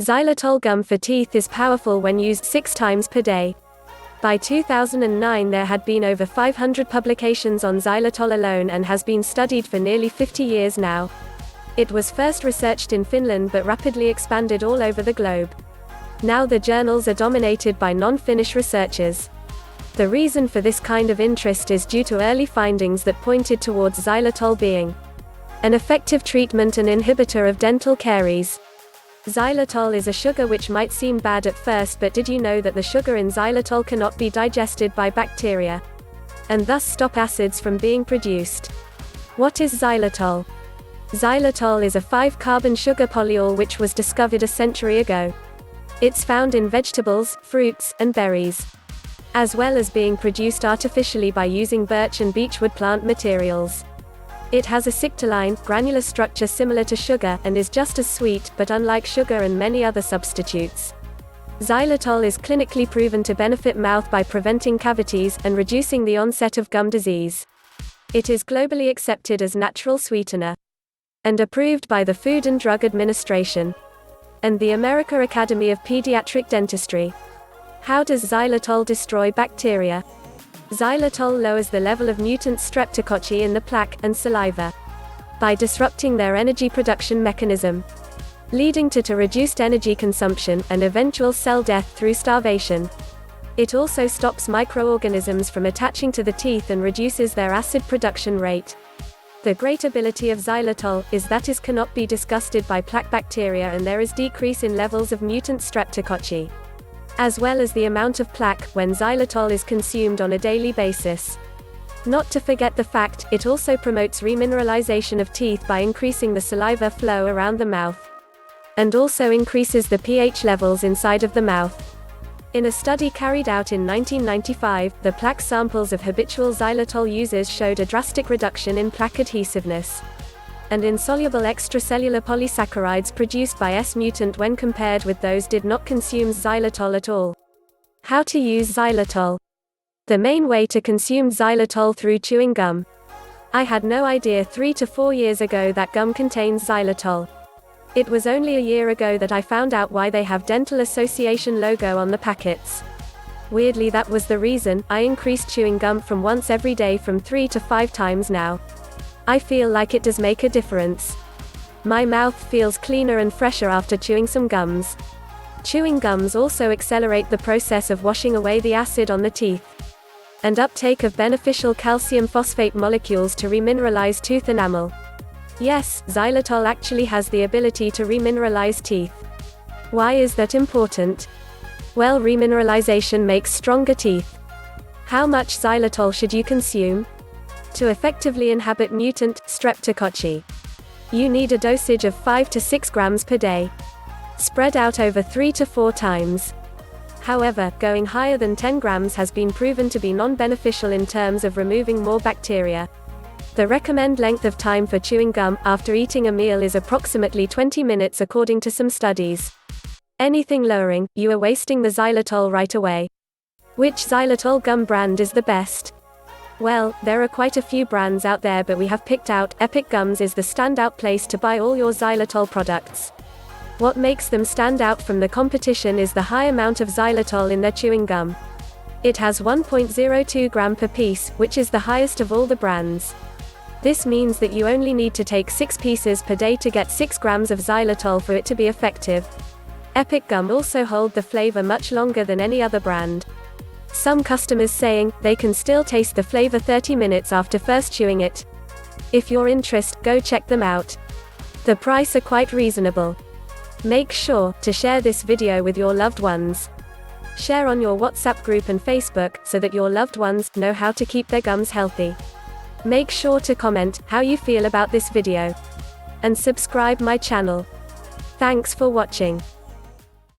Xylitol Gum for Teeth is powerful when used 6 times per day. By 2009 there had been over 500 publications on xylitol alone and has been studied for nearly 50 years now. It was first researched in Finland but rapidly expanded all over the globe. Now the journals are dominated by non-finnish researchers. The reason for this kind of interest is due to early findings that pointed towards xylitol being an effective treatment and inhibitor of dental caries. Xylitol is a sugar which might seem bad at first, but did you know that the sugar in xylitol cannot be digested by bacteria and thus stop acids from being produced? What is xylitol? Xylitol is a 5-carbon sugar polyol which was discovered a century ago. It's found in vegetables, fruits, and berries, as well as being produced artificially by using birch and beechwood plant materials. It has a crystalline, granular structure similar to sugar, and is just as sweet, but unlike sugar and many other substitutes. Xylitol is clinically proven to benefit mouth by preventing cavities, and reducing the onset of gum disease. It is globally accepted as natural sweetener, and approved by the Food and Drug Administration, and the American Academy of Pediatric Dentistry. How does xylitol destroy bacteria? Xylitol lowers the level of mutant streptococci in the plaque and saliva by disrupting their energy production mechanism, leading to reduced energy consumption and eventual cell death through starvation. It also stops microorganisms from attaching to the teeth and reduces their acid production rate. The great ability of xylitol is that it cannot be disgusted by plaque bacteria, and there is decrease in levels of mutant streptococci, as well as the amount of plaque, when xylitol is consumed on a daily basis. Not to forget the fact, it also promotes remineralization of teeth by increasing the saliva flow around the mouth, and also increases the pH levels inside of the mouth. In a study carried out in 1995, the plaque samples of habitual xylitol users showed a drastic reduction in plaque adhesiveness and insoluble extracellular polysaccharides produced by S mutant when compared with those did not consume xylitol at all. How to use xylitol? The main way to consume xylitol through chewing gum. I had no idea 3 to 4 years ago that gum contains xylitol. It was only a year ago that I found out why they have Dental Association logo on the packets. Weirdly, that was the reason I increased chewing gum from once every day from 3 to 5 times now. I feel like it does make a difference. My mouth feels cleaner and fresher after chewing some gums. Chewing gums also accelerate the process of washing away the acid on the teeth and uptake of beneficial calcium phosphate molecules to remineralize tooth enamel. Yes, xylitol actually has the ability to remineralize teeth. Why is that important? Well, remineralization makes stronger teeth. How much xylitol should you consume to effectively inhibit mutant streptococci? You need a dosage of 5 to 6 grams per day, spread out over 3 to 4 times. However, going higher than 10 grams has been proven to be non-beneficial in terms of removing more bacteria. The recommended length of time for chewing gum after eating a meal is approximately 20 minutes according to some studies. Anything lowering, you are wasting the xylitol right away. Which xylitol gum brand is the best? Well, there are quite a few brands out there, but we have picked out Epic Gums is the standout place to buy all your xylitol products. What makes them stand out from the competition is the high amount of xylitol in their chewing gum. It has 1.02 gram per piece, which is the highest of all the brands. This means that you only need to take 6 pieces per day to get 6 grams of xylitol for it to be effective. Epic Gum also hold the flavor much longer than any other brand. Some customers saying they can still taste the flavor 30 minutes after first chewing it. If you're interested, go check them out. The price are quite reasonable. Make sure to share this video with your loved ones. Share on your WhatsApp group and Facebook so that your loved ones know how to keep their gums healthy. Make sure to comment how you feel about this video and subscribe my channel. Thanks for watching.